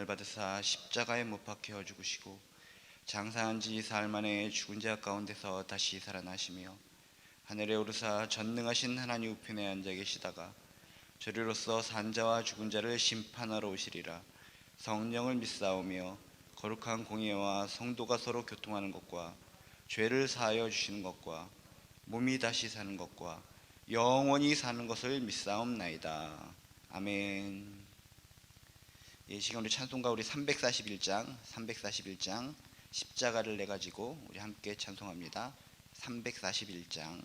고난을 받으사 십자가에 못 박혀 죽으시고 장사한 지 사흘 만에 죽은 자 가운데서 다시 살아나시며 하늘에 오르사 전능하신 하나님 우편에 앉아 계시다가 저리로서 산자와 죽은 자를 심판하러 오시리라. 성령을 믿사오며 거룩한 공예와 성도가 서로 교통하는 것과 죄를 사하여 주시는 것과 몸이 다시 사는 것과 영원히 사는 것을 믿사옵나이다. 아멘. 이 시간 우리 찬송가 우리 341장 십자가를 내 가지고 우리 함께 찬송합니다. 341장.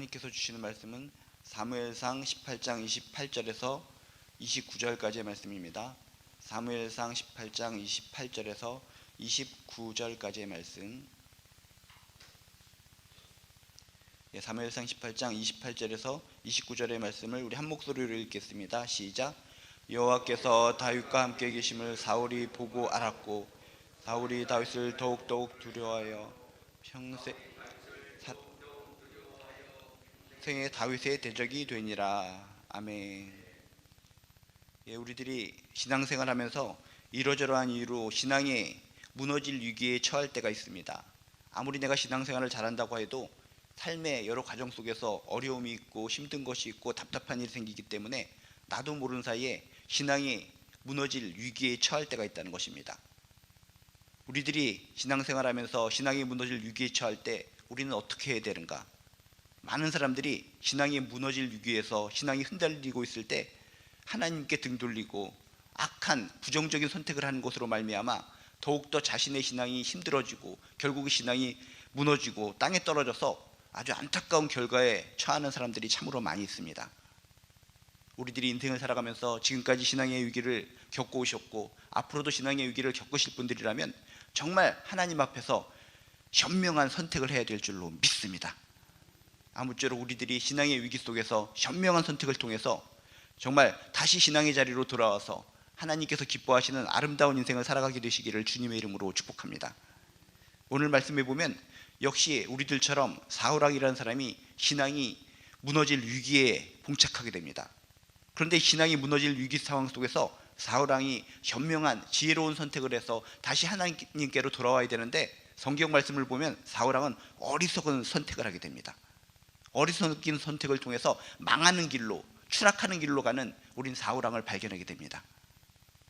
하나님께서 주시는 말씀은 사무엘상 18장 28절에서 29절까지의 말씀입니다. 사무엘상 18장 28절에서 29절까지의 말씀. 사무엘상 18장 28절에서 29절의 말씀을 우리 한 목소리로 읽겠습니다. 시작. 여호와께서 다윗과 함께 계심을 사울이 보고 알았고 사울이 다윗을 더욱더욱 두려워하여 평생에 다윗의 대적이 되니라. 아멘. 우리들이 신앙생활하면서 이러저러한 이유로 신앙이 무너질 위기에 처할 때가 있습니다. 아무리 내가 신앙생활을 잘한다고 해도 삶의 여러 과정 속에서 어려움이 있고 힘든 것이 있고 답답한 일이 생기기 때문에 나도 모르는 사이에 신앙이 무너질 위기에 처할 때가 있다는 것입니다. 우리들이 신앙생활하면서 신앙이 무너질 위기에 처할 때 우리는 어떻게 해야 되는가? 많은 사람들이 신앙이 무너질 위기에서 신앙이 흔들리고 있을 때 하나님께 등 돌리고 악한 부정적인 선택을 하는 것으로 말미암아 더욱더 자신의 신앙이 힘들어지고 결국 신앙이 무너지고 땅에 떨어져서 아주 안타까운 결과에 처하는 사람들이 참으로 많이 있습니다. 우리들이 인생을 살아가면서 지금까지 신앙의 위기를 겪어오셨고 앞으로도 신앙의 위기를 겪으실 분들이라면 정말 하나님 앞에서 현명한 선택을 해야 될 줄로 믿습니다. 아무쪼록 우리들이 신앙의 위기 속에서 현명한 선택을 통해서 정말 다시 신앙의 자리로 돌아와서 하나님께서 기뻐하시는 아름다운 인생을 살아가게 되시기를 주님의 이름으로 축복합니다. 오늘 말씀해 보면 역시 우리들처럼 사울왕이라는 사람이 신앙이 무너질 위기에 봉착하게 됩니다. 그런데 신앙이 무너질 위기 상황 속에서 사울왕이 현명한 지혜로운 선택을 해서 다시 하나님께로 돌아와야 되는데 성경 말씀을 보면 사울왕은 어리석은 선택을 하게 됩니다. 어리석은 선택을 통해서 망하는 길로, 추락하는 길로 가는 우린 사울왕을 발견하게 됩니다.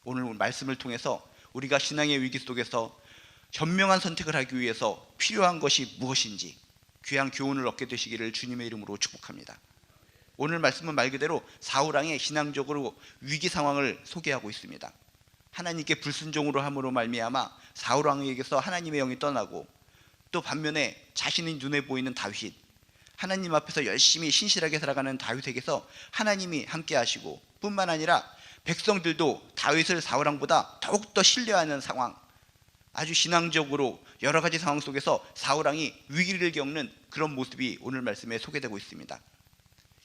오늘 말씀을 통해서 우리가 신앙의 위기 속에서 현명한 선택을 하기 위해서 필요한 것이 무엇인지 귀한 교훈을 얻게 되시기를 주님의 이름으로 축복합니다. 오늘 말씀은 말 그대로 사울왕의 신앙적으로 위기 상황을 소개하고 있습니다. 하나님께 불순종으로 함으로 말미암아 사울왕에게서 하나님의 영이 떠나고, 또 반면에 자신의 눈에 보이는 다윗, 하나님 앞에서 열심히 신실하게 살아가는 다윗에게서 하나님이 함께 하시고, 뿐만 아니라 백성들도 다윗을 사울왕보다 더욱더 신뢰하는 상황, 아주 신앙적으로 여러 가지 상황 속에서 사울왕이 위기를 겪는 그런 모습이 오늘 말씀에 소개되고 있습니다.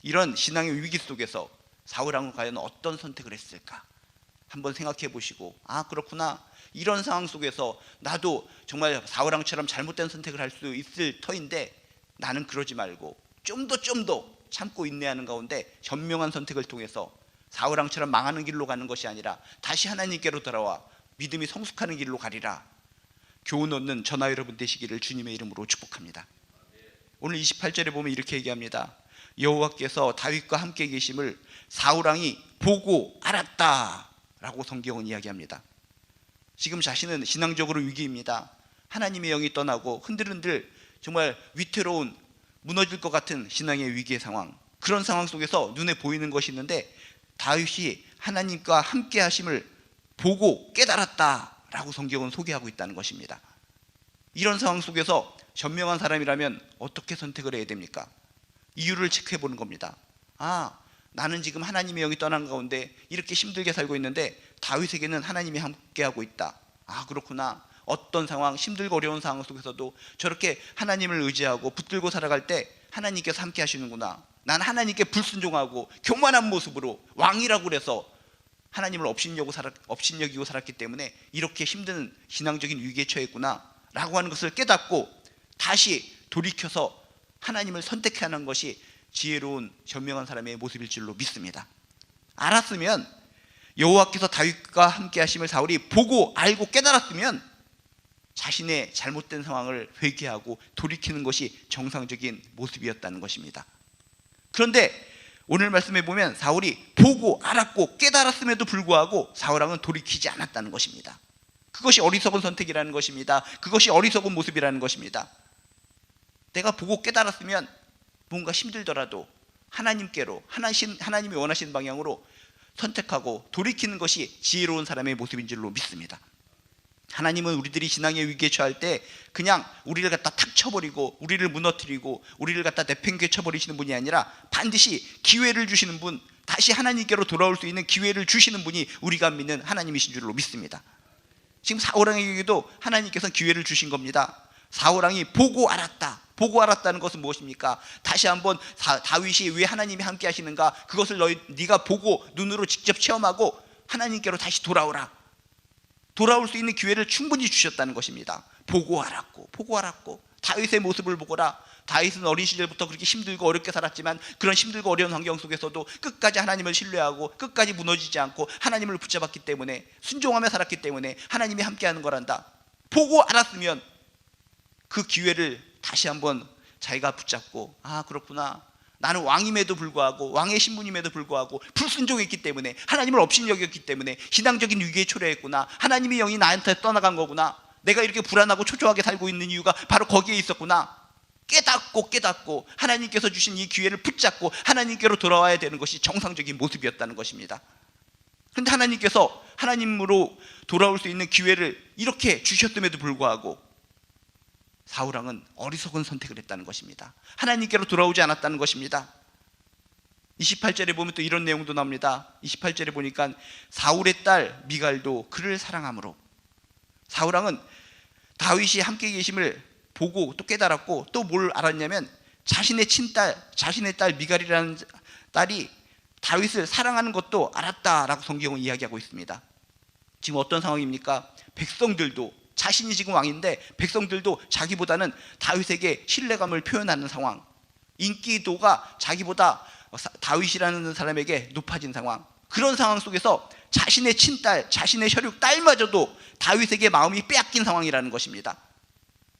이런 신앙의 위기 속에서 사울왕은 과연 어떤 선택을 했을까? 한번 생각해 보시고, 아 그렇구나, 이런 상황 속에서 나도 정말 사울왕처럼 잘못된 선택을 할 수 있을 터인데 나는 그러지 말고 좀 더 참고 인내하는 가운데 현명한 선택을 통해서 사울왕처럼 망하는 길로 가는 것이 아니라 다시 하나님께로 돌아와 믿음이 성숙하는 길로 가리라. 교훈 얻는 저나 여러분 되시기를 주님의 이름으로 축복합니다. 오늘 28절에 보면 이렇게 얘기합니다. 여호와께서 다윗과 함께 계심을 사울왕이 보고 알았다 라고 성경은 이야기합니다. 지금 자신은 신앙적으로 위기입니다. 하나님의 영이 떠나고 흔들흔들 정말 위태로운, 무너질 것 같은 신앙의 위기의 상황, 그런 상황 속에서 눈에 보이는 것이 있는데 다윗이 하나님과 함께 하심을 보고 깨달았다 라고 성경은 소개하고 있다는 것입니다. 이런 상황 속에서 현명한 사람이라면 어떻게 선택을 해야 됩니까? 이유를 체크해 보는 겁니다. 아, 나는 지금 하나님의 영이 떠난 가운데 이렇게 힘들게 살고 있는데 다윗에게는 하나님이 함께하고 있다. 아 그렇구나, 어떤 상황, 힘들고 어려운 상황 속에서도 저렇게 하나님을 의지하고 붙들고 살아갈 때 하나님께서 함께 하시는구나. 난 하나님께 불순종하고 교만한 모습으로 왕이라고 그래서 하나님을 업신여기고 살았기 때문에 이렇게 힘든 신앙적인 위기에 처했구나 라고 하는 것을 깨닫고 다시 돌이켜서 하나님을 선택하는 것이 지혜로운 현명한 사람의 모습일 줄로 믿습니다. 알았으면, 여호와께서 다윗과 함께 하심을 사울이 보고 알고 깨달았으면 자신의 잘못된 상황을 회개하고 돌이키는 것이 정상적인 모습이었다는 것입니다. 그런데 오늘 말씀에 보면 사울이 보고 알았고 깨달았음에도 불구하고 사울왕은 돌이키지 않았다는 것입니다. 그것이 어리석은 선택이라는 것입니다. 그것이 어리석은 모습이라는 것입니다. 내가 보고 깨달았으면 뭔가 힘들더라도 하나님께로, 하나님이 원하시는 방향으로 선택하고 돌이키는 것이 지혜로운 사람의 모습인 줄로 믿습니다. 하나님은 우리들이 신앙의 위기에 처할 때 그냥 우리를 갖다 탁 쳐버리고 우리를 무너뜨리고 우리를 갖다 내팽개쳐버리시는 분이 아니라 반드시 기회를 주시는 분, 다시 하나님께로 돌아올 수 있는 기회를 주시는 분이 우리가 믿는 하나님이신 줄로 믿습니다. 지금 사울왕에게도 하나님께서 기회를 주신 겁니다. 사울왕이 보고 알았다. 보고 알았다는 것은 무엇입니까? 다시 한번 다윗이 왜 하나님이 함께 하시는가, 그것을 네가 보고 눈으로 직접 체험하고 하나님께로 다시 돌아오라. 돌아올 수 있는 기회를 충분히 주셨다는 것입니다. 보고 알았고 다윗의 모습을 보거라. 다윗은 어린 시절부터 그렇게 힘들고 어렵게 살았지만 그런 힘들고 어려운 환경 속에서도 끝까지 하나님을 신뢰하고 끝까지 무너지지 않고 하나님을 붙잡았기 때문에, 순종하며 살았기 때문에 하나님이 함께하는 거란다. 보고 알았으면 그 기회를 다시 한번 자기가 붙잡고, 아 그렇구나, 나는 왕임에도 불구하고, 왕의 신분임에도 불구하고 불순종했기 때문에, 하나님을 업신여겼기 때문에 신앙적인 위기에 초래했구나. 하나님의 영이 나한테 떠나간 거구나. 내가 이렇게 불안하고 초조하게 살고 있는 이유가 바로 거기에 있었구나. 깨닫고 하나님께서 주신 이 기회를 붙잡고 하나님께로 돌아와야 되는 것이 정상적인 모습이었다는 것입니다. 그런데 하나님께서 하나님으로 돌아올 수 있는 기회를 이렇게 주셨음에도 불구하고 사울왕은 어리석은 선택을 했다는 것입니다. 하나님께로 돌아오지 않았다는 것입니다. 28절에 보면 또 이런 내용도 나옵니다. 28절에 보니까 사울의 딸 미갈도 그를 사랑하므로, 사울왕은 다윗이 함께 계심을 보고 또 깨달았고 또 뭘 알았냐면 자신의 친딸, 자신의 딸 미갈이라는 딸이 다윗을 사랑하는 것도 알았다라고 성경은 이야기하고 있습니다. 지금 어떤 상황입니까? 백성들도, 자신이 지금 왕인데 백성들도 자기보다는 다윗에게 신뢰감을 표현하는 상황, 인기도가 자기보다 다윗이라는 사람에게 높아진 상황, 그런 상황 속에서 자신의 친딸, 자신의 혈육 딸마저도 다윗에게 마음이 빼앗긴 상황이라는 것입니다.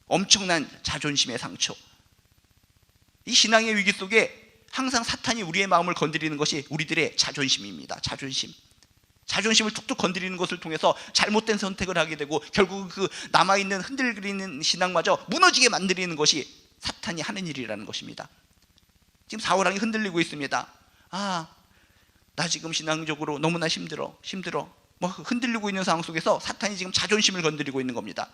엄청난 자존심의 상처. 이 신앙의 위기 속에 항상 사탄이 우리의 마음을 건드리는 것이 우리들의 자존심입니다. 자존심을 툭툭 건드리는 것을 통해서 잘못된 선택을 하게 되고 결국 그 남아있는 흔들리는 신앙마저 무너지게 만드는 것이 사탄이 하는 일이라는 것입니다. 지금 사울왕이 흔들리고 있습니다. 나 지금 신앙적으로 너무나 힘들어 뭐 흔들리고 있는 상황 속에서 사탄이 지금 자존심을 건드리고 있는 겁니다.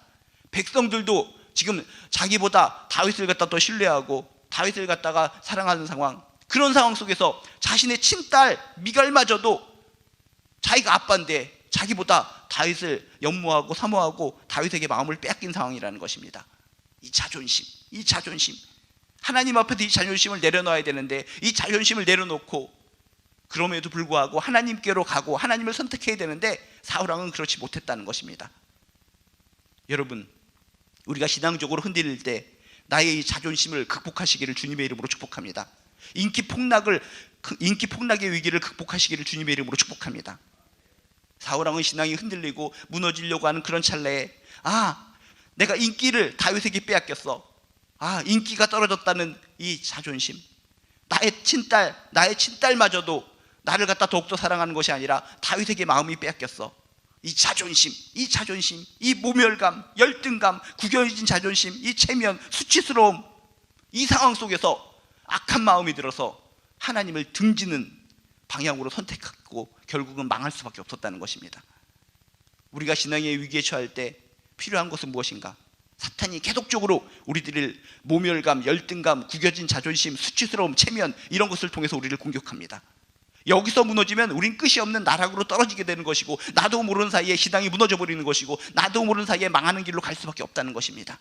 백성들도 지금 자기보다 다윗을 갖다 더 신뢰하고 다윗을 갖다가 사랑하는 상황, 그런 상황 속에서 자신의 친딸 미갈마저도 자기가 아빠인데 자기보다 다윗을 연모하고 사모하고 다윗에게 마음을 빼앗긴 상황이라는 것입니다. 이 자존심, 하나님 앞에서 이 자존심을 내려놔야 되는데 이 자존심을 내려놓고 그럼에도 불구하고 하나님께로 가고 하나님을 선택해야 되는데 사울왕은 그렇지 못했다는 것입니다. 여러분, 우리가 신앙적으로 흔들릴 때 나의 이 자존심을 극복하시기를 주님의 이름으로 축복합니다. 인기 폭락의 위기를 극복하시기를 주님의 이름으로 축복합니다. 사울왕은 신앙이 흔들리고 무너지려고 하는 그런 찰나에 내가 인기를 다윗에게 빼앗겼어. 인기가 떨어졌다는 이 자존심, 나의 친딸마저도 나를 갖다 더욱더 사랑하는 것이 아니라 다윗에게 마음이 빼앗겼어. 이 자존심, 이 모멸감, 열등감, 구겨진 자존심, 이 체면, 수치스러움, 이 상황 속에서 악한 마음이 들어서 하나님을 등지는 방향으로 선택하고 결국은 망할 수밖에 없었다는 것입니다. 우리가 신앙의 위기에 처할 때 필요한 것은 무엇인가? 사탄이 계속적으로 우리들을 모멸감, 열등감, 구겨진 자존심, 수치스러움, 체면, 이런 것을 통해서 우리를 공격합니다. 여기서 무너지면 우린 끝이 없는 나락으로 떨어지게 되는 것이고, 나도 모르는 사이에 신앙이 무너져 버리는 것이고, 나도 모르는 사이에 망하는 길로 갈 수밖에 없다는 것입니다.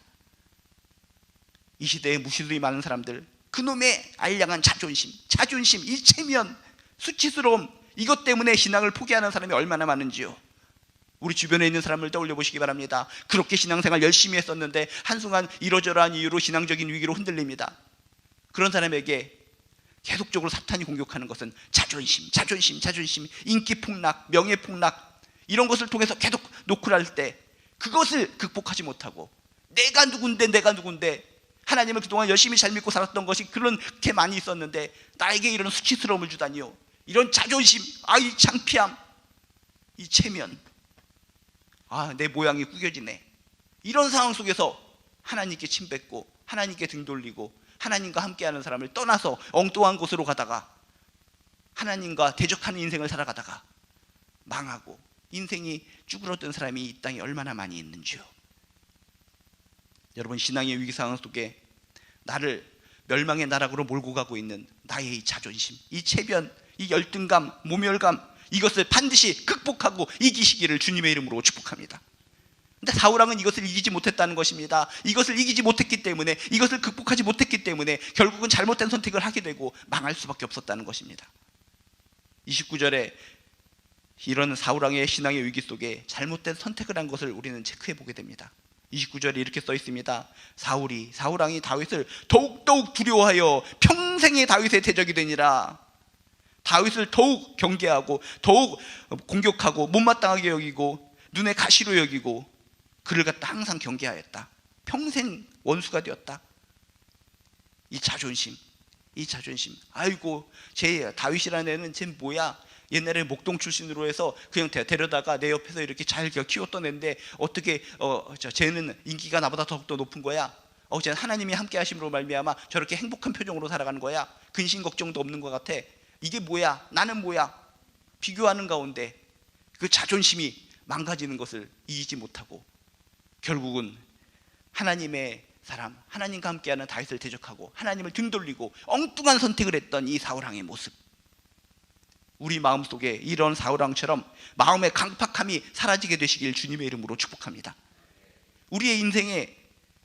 이 시대에 무신론이 많은 사람들, 그놈의 알량한 자존심, 이 체면, 수치스러움, 이것 때문에 신앙을 포기하는 사람이 얼마나 많은지요. 우리 주변에 있는 사람을 떠올려 보시기 바랍니다. 그렇게 신앙생활 열심히 했었는데 한순간 이러저러한 이유로 신앙적인 위기로 흔들립니다. 그런 사람에게 계속적으로 사탄이 공격하는 것은 자존심, 인기 폭락, 명예 폭락, 이런 것을 통해서 계속 노크할 때 그것을 극복하지 못하고 내가 누군데 하나님을 그동안 열심히 잘 믿고 살았던 것이 그렇게 많이 있었는데 나에게 이런 수치스러움을 주다니요, 이런 자존심, 이 창피함, 이 체면, 내 모양이 구겨지네, 이런 상황 속에서 하나님께 침 뱉고 하나님께 등 돌리고 하나님과 함께하는 사람을 떠나서 엉뚱한 곳으로 가다가 하나님과 대적하는 인생을 살아가다가 망하고 인생이 쭈그러든 사람이 이 땅에 얼마나 많이 있는지요. 여러분, 신앙의 위기 상황 속에 나를 멸망의 나락으로 몰고 가고 있는 나의 이 자존심, 이 체면, 이 열등감, 모멸감, 이것을 반드시 극복하고 이기시기를 주님의 이름으로 축복합니다. 근데 사울왕은 이것을 이기지 못했다는 것입니다. 이것을 이기지 못했기 때문에, 이것을 극복하지 못했기 때문에 결국은 잘못된 선택을 하게 되고 망할 수밖에 없었다는 것입니다. 29절에 이런 사울왕의 신앙의 위기 속에 잘못된 선택을 한 것을 우리는 체크해 보게 됩니다. 29절에 이렇게 써 있습니다. 사울왕이 다윗을 더욱 두려워하여 평생의 다윗의 대적이 되니라. 다윗을 더욱 경계하고 더욱 공격하고 못마땅하게 여기고 눈에 가시로 여기고 그를 갖다 항상 경계하였다. 평생 원수가 되었다. 이 자존심. 아이고, 제 다윗이라는 애는 쟤 뭐야? 옛날에 목동 출신으로 해서 그냥 데려다가 내 옆에서 이렇게 잘 키웠던 애인데 어떻게 쟤는 인기가 나보다 더욱더 높은 거야? 쟤는 하나님이 함께 하심으로 말미암아 저렇게 행복한 표정으로 살아가는 거야? 근심 걱정도 없는 것 같아. 이게 뭐야? 나는 뭐야? 비교하는 가운데 그 자존심이 망가지는 것을 이기지 못하고 결국은 하나님의 사람, 하나님과 함께하는 다윗을 대적하고 하나님을 등돌리고 엉뚱한 선택을 했던 이 사울왕의 모습, 우리 마음속에 이런 사울왕처럼 마음의 강팍함이 사라지게 되시길 주님의 이름으로 축복합니다. 우리의 인생의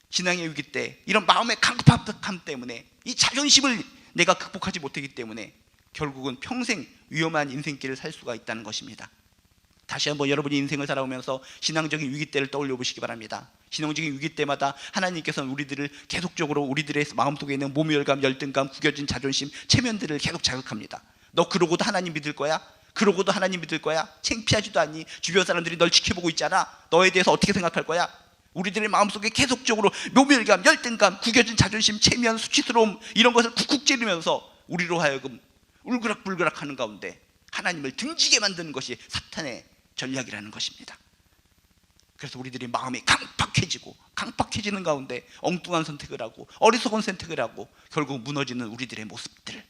신앙의 위기 때 이런 마음의 강팍함 때문에, 이 자존심을 내가 극복하지 못하기 때문에 결국은 평생 위험한 인생길을 살 수가 있다는 것입니다. 다시 한번 여러분이 인생을 살아오면서 신앙적인 위기 때를 떠올려 보시기 바랍니다. 신앙적인 위기 때마다 하나님께서는 우리들을 계속적으로 우리들의 마음속에 있는 모멸감, 열등감, 구겨진 자존심, 체면들을 계속 자극합니다. 너 그러고도 하나님 믿을 거야? 그러고도 하나님 믿을 거야? 창피하지도 않니? 주변 사람들이 널 지켜보고 있잖아. 너에 대해서 어떻게 생각할 거야? 우리들의 마음속에 계속적으로 모멸감, 열등감, 구겨진 자존심, 체면, 수치스러움 이런 것을 쿡쿡 찌르면서 우리로 하여금 울그락불그락하는 가운데 하나님을 등지게 만드는 것이 사탄의 전략이라는 것입니다. 그래서 우리들이 마음이 강팍해지는 가운데 엉뚱한 선택을 하고 어리석은 선택을 하고 결국 무너지는 우리들의 모습들,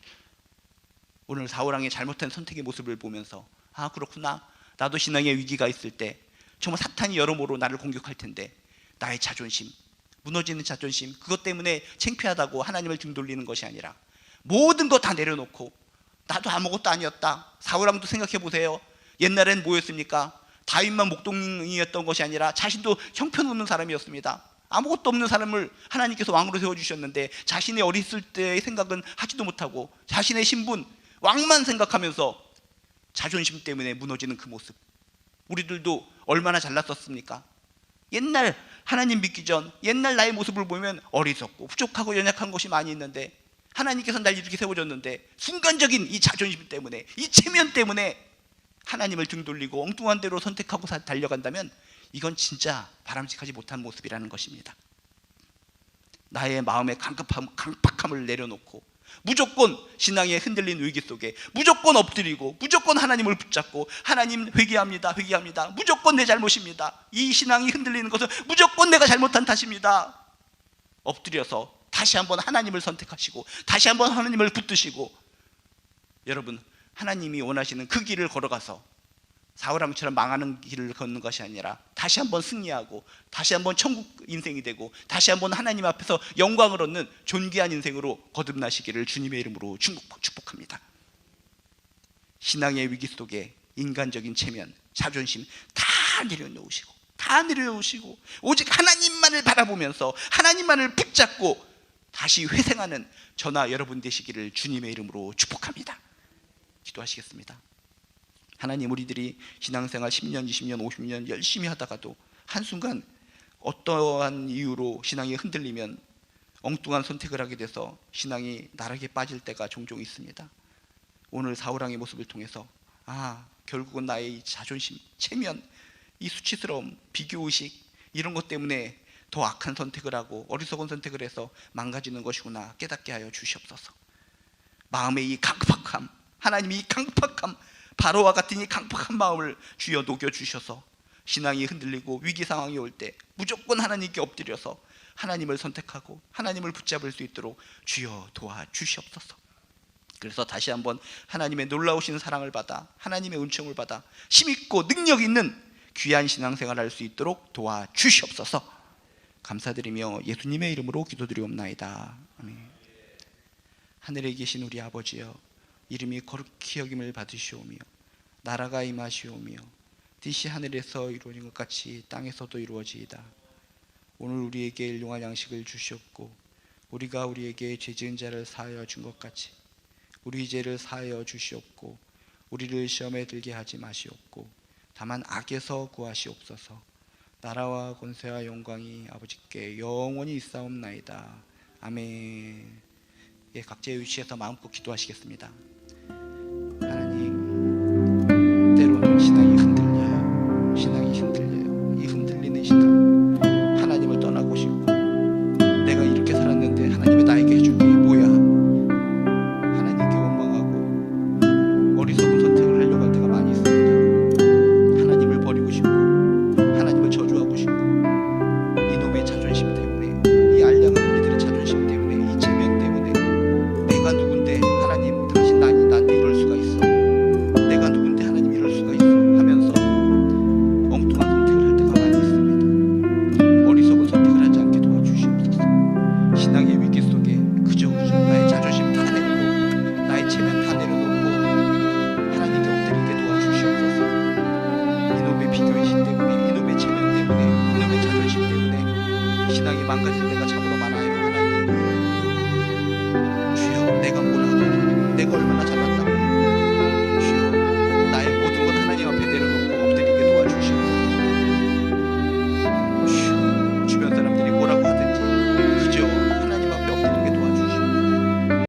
오늘 사울왕의 잘못된 선택의 모습을 보면서 아, 그렇구나, 나도 신앙의 위기가 있을 때 정말 사탄이 여러모로 나를 공격할 텐데 나의 자존심, 무너지는 자존심, 그것 때문에 창피하다고 하나님을 등 돌리는 것이 아니라 모든 것 다 내려놓고 나도 아무것도 아니었다. 사울왕도 생각해 보세요. 옛날엔 뭐였습니까? 다윗만 목동이었던 것이 아니라 자신도 형편없는 사람이었습니다. 아무것도 없는 사람을 하나님께서 왕으로 세워주셨는데 자신의 어렸을 때의 생각은 하지도 못하고 자신의 신분, 왕만 생각하면서 자존심 때문에 무너지는 그 모습, 우리들도 얼마나 잘났었습니까? 옛날 하나님 믿기 전 옛날 나의 모습을 보면 어리석고 부족하고 연약한 것이 많이 있는데 하나님께서 날 이렇게 세워줬는데 순간적인 이 자존심 때문에, 이 체면 때문에 하나님을 등 돌리고 엉뚱한 대로 선택하고 달려간다면 이건 진짜 바람직하지 못한 모습이라는 것입니다. 나의 마음의 강팍함을 내려놓고 무조건 신앙에 흔들린 위기 속에 무조건 엎드리고 무조건 하나님을 붙잡고 하나님 회개합니다, 무조건 내 잘못입니다, 이 신앙이 흔들리는 것은 무조건 내가 잘못한 탓입니다, 엎드려서 다시 한번 하나님을 선택하시고 다시 한번 하나님을 붙드시고, 여러분, 하나님이 원하시는 그 길을 걸어가서 사울왕처럼 망하는 길을 걷는 것이 아니라 다시 한번 승리하고 다시 한번 천국 인생이 되고 다시 한번 하나님 앞에서 영광을 얻는 존귀한 인생으로 거듭나시기를 주님의 이름으로 축복합니다. 신앙의 위기 속에 인간적인 체면, 자존심 다 내려놓으시고 오직 하나님만을 바라보면서 하나님만을 붙잡고 다시 회생하는 저나 여러분 되시기를 주님의 이름으로 축복합니다. 기도하시겠습니다. 하나님, 우리들이 신앙생활 10년, 20년, 50년 열심히 하다가도 한순간 어떠한 이유로 신앙이 흔들리면 엉뚱한 선택을 하게 돼서 신앙이 나락에 빠질 때가 종종 있습니다. 오늘 사울왕의 모습을 통해서 결국은 나의 자존심, 체면, 이 수치스러움, 비교의식 이런 것 때문에 더 악한 선택을 하고 어리석은 선택을 해서 망가지는 것이구나 깨닫게 하여 주시옵소서. 마음의 이 강팍함, 하나님이 이 강팍함, 바로와 같은 이 강팍한 마음을 주여 녹여주셔서 신앙이 흔들리고 위기 상황이 올 때 무조건 하나님께 엎드려서 하나님을 선택하고 하나님을 붙잡을 수 있도록 주여 도와주시옵소서. 그래서 다시 한번 하나님의 놀라우신 사랑을 받아 하나님의 은총을 받아 힘있고 능력 있는 귀한 신앙생활을 할 수 있도록 도와주시옵소서. 감사드리며 예수님의 이름으로 기도드리옵나이다. 아멘. 하늘에 계신 우리 아버지여, 이름이 거룩히 여김을 받으시오며 나라가 임하시오며 뜻이 하늘에서 이루어진 것 같이 땅에서도 이루어지이다. 오늘 우리에게 일용할 양식을 주시옵고 우리가 우리에게 죄 지은 자를 사하여 준 것 같이 우리 죄를 사하여 주시옵고 우리를 시험에 들게 하지 마시옵고 다만 악에서 구하시옵소서. 나라와 권세와 영광이 아버지께 영원히 있사옵나이다. 아멘. 각자의 위치에서 마음껏 기도하시겠습니다. 하나님, 때로는 신앙이 흔들려요. 이 흔들리는 신앙, 하나님을 떠나고 싶고 내가 이렇게 살았는데 하나님이 나에게 해준 게 뭐야, 하나님께 원망하고 어리석은 선택을 하려고 할 때가 많이 있습니다. 하나님을 버리고 싶고 하나님을 저주하고 싶고 이놈의 자존심 때문에, 이 알량한 우리들의 자존심 때문에, 이 체면 때문에 내가 누군데 하나님 당신 나한테 이럴 수가 있어, 내가 누군데 하나님 이럴 수가 있어 하면서 엉뚱한 선택을 할 때가 많이 있습니다. 어리석은 선택을 하지 않게 도와주시옵소서. 신앙의 위기 속에 그저 나의 자존심 다 내려놓고 나의 체면 다 내려놓고 하나님께 엎드리게 도와주시옵소서. 이놈의 비교의식 때문에, 이놈의 체면 때문에, 이놈의 자존심 때문에 신앙이 망가질 때가 참으로